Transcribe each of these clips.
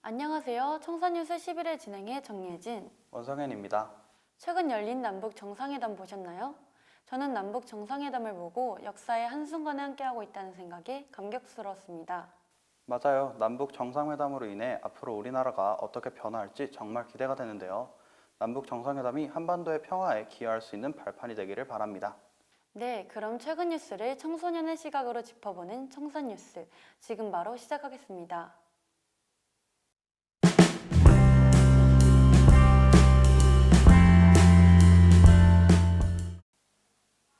안녕하세요. 청사뉴스 11회 진행의 정예진, 원성현입니다. 최근 열린 남북 정상회담 보셨나요? 저는 남북 정상회담을 보고 역사의 한순간에 함께하고 있다는 생각에 감격스러웠습니다. 맞아요. 남북 정상회담으로 인해 앞으로 우리나라가 어떻게 변화할지 정말 기대가 되는데요. 남북 정상회담이 한반도의 평화에 기여할 수 있는 발판이 되기를 바랍니다. 네, 그럼 최근 뉴스를 청소년의 시각으로 짚어보는 청사뉴스, 지금 바로 시작하겠습니다.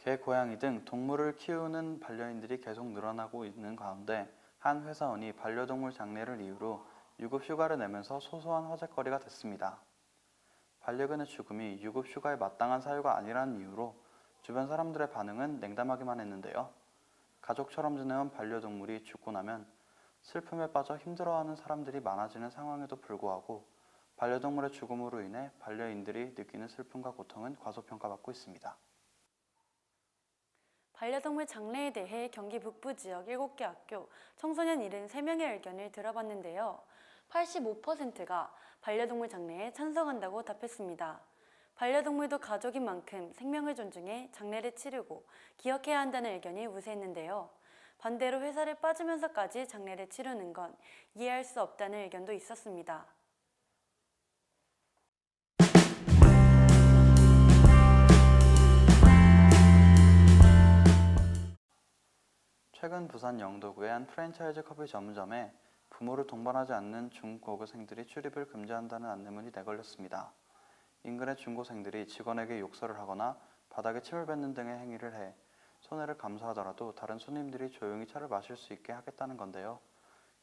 개, 고양이 등 동물을 키우는 반려인들이 계속 늘어나고 있는 가운데 한 회사원이 반려동물 장례를 이유로 유급 휴가를 내면서 소소한 화제거리가 됐습니다. 반려견의 죽음이 유급 휴가에 마땅한 사유가 아니라는 이유로 주변 사람들의 반응은 냉담하기만 했는데요. 가족처럼 지내온 반려동물이 죽고 나면 슬픔에 빠져 힘들어하는 사람들이 많아지는 상황에도 불구하고 반려동물의 죽음으로 인해 반려인들이 느끼는 슬픔과 고통은 과소평가받고 있습니다. 반려동물 장래에 대해 경기 북부 지역 7개 학교 청소년 73명의 의견을 들어봤는데요. 85%가 반려동물 장래에 찬성한다고 답했습니다. 반려동물도 가족인 만큼 생명을 존중해 장례를 치르고 기억해야 한다는 의견이 우세했는데요. 반대로 회사를 빠지면서까지 장례를 치르는 건 이해할 수 없다는 의견도 있었습니다. 최근 부산 영도구의 한 프랜차이즈 커피 전문점에 부모를 동반하지 않는 중고교생들이 출입을 금지한다는 안내문이 내걸렸습니다. 인근의 중고생들이 직원에게 욕설을 하거나 바닥에 침을 뱉는 등의 행위를 해 손해를 감수하더라도 다른 손님들이 조용히 차를 마실 수 있게 하겠다는 건데요.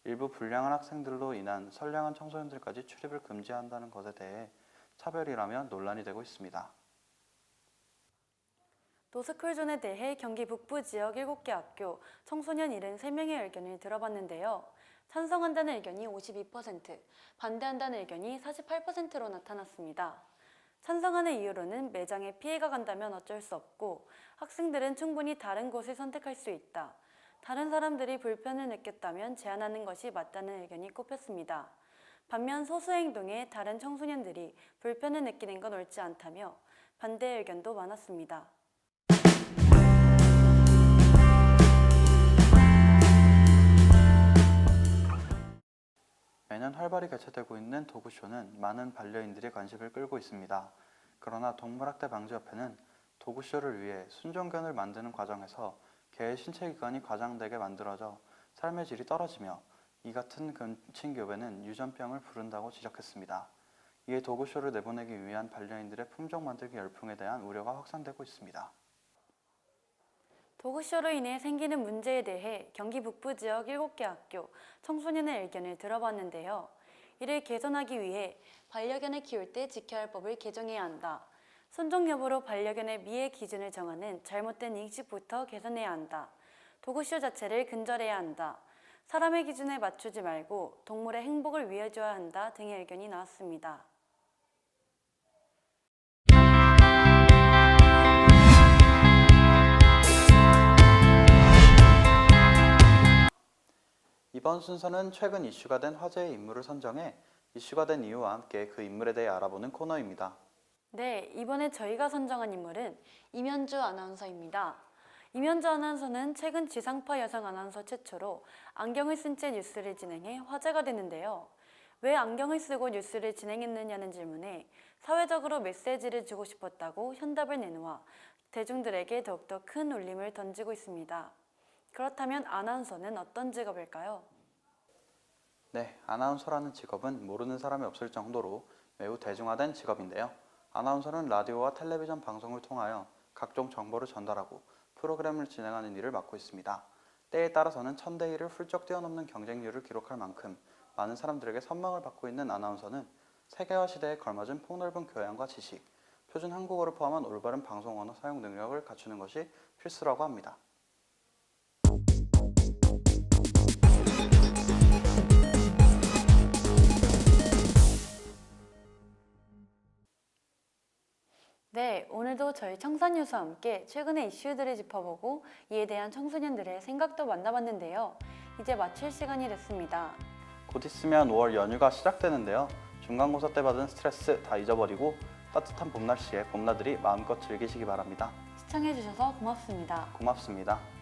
일부 불량한 학생들로 인한 선량한 청소년들까지 출입을 금지한다는 것에 대해 차별이라며 논란이 되고 있습니다. 노스쿨존에 대해 경기 북부 지역 7개 학교 청소년 73명의 의견을 들어봤는데요. 찬성한다는 의견이 52%, 반대한다는 의견이 48%로 나타났습니다. 찬성하는 이유로는 매장에 피해가 간다면 어쩔 수 없고 학생들은 충분히 다른 곳을 선택할 수 있다. 다른 사람들이 불편을 느꼈다면 제한하는 것이 맞다는 의견이 꼽혔습니다. 반면 소수 행동에 다른 청소년들이 불편을 느끼는 건 옳지 않다며 반대 의견도 많았습니다. 매년 활발히 개최되고 있는 도구쇼는 많은 반려인들의 관심을 끌고 있습니다. 그러나 동물학대 방지협회는 도구쇼를 위해 순종견을 만드는 과정에서 개의 신체 기관이 과장되게 만들어져 삶의 질이 떨어지며 이 같은 근친교배는 유전병을 부른다고 지적했습니다. 이에 도구쇼를 내보내기 위한 반려인들의 품종 만들기 열풍에 대한 우려가 확산되고 있습니다. 도구쇼로 인해 생기는 문제에 대해 경기 북부 지역 7개 학교 청소년의 의견을 들어봤는데요. 이를 개선하기 위해 반려견을 키울 때 지켜야 할 법을 개정해야 한다. 순종 여부로 반려견의 미의 기준을 정하는 잘못된 인식부터 개선해야 한다. 도구쇼 자체를 근절해야 한다. 사람의 기준에 맞추지 말고 동물의 행복을 위해줘야 한다 등의 의견이 나왔습니다. 이번 순서는 최근 이슈가 된 화제의 인물을 선정해 이슈가 된 이유와 함께 그 인물에 대해 알아보는 코너입니다. 네, 이번에 저희가 선정한 인물은 임현주 아나운서입니다. 임현주 아나운서는 최근 지상파 여성 아나운서 최초로 안경을 쓴 채 뉴스를 진행해 화제가 됐는데요. 왜 안경을 쓰고 뉴스를 진행했느냐는 질문에 사회적으로 메시지를 주고 싶었다고 현답을 내놓아 대중들에게 더욱더 큰 울림을 던지고 있습니다. 그렇다면 아나운서는 어떤 직업일까요? 네, 아나운서라는 직업은 모르는 사람이 없을 정도로 매우 대중화된 직업인데요. 아나운서는 라디오와 텔레비전 방송을 통하여 각종 정보를 전달하고 프로그램을 진행하는 일을 맡고 있습니다. 때에 따라서는 1000대 1을 훌쩍 뛰어넘는 경쟁률을 기록할 만큼 많은 사람들에게 선망을 받고 있는 아나운서는 세계화 시대에 걸맞은 폭넓은 교양과 지식, 표준 한국어를 포함한 올바른 방송 언어 사용 능력을 갖추는 것이 필수라고 합니다. 네, 오늘도 저희 청사뉴스와 함께 최근의 이슈들을 짚어보고 이에 대한 청소년들의 생각도 만나봤는데요. 이제 마칠 시간이 됐습니다. 곧 있으면 5월 연휴가 시작되는데요. 중간고사 때 받은 스트레스 다 잊어버리고 따뜻한 봄 날씨에 봄나들이 마음껏 즐기시기 바랍니다. 시청해주셔서 고맙습니다. 고맙습니다.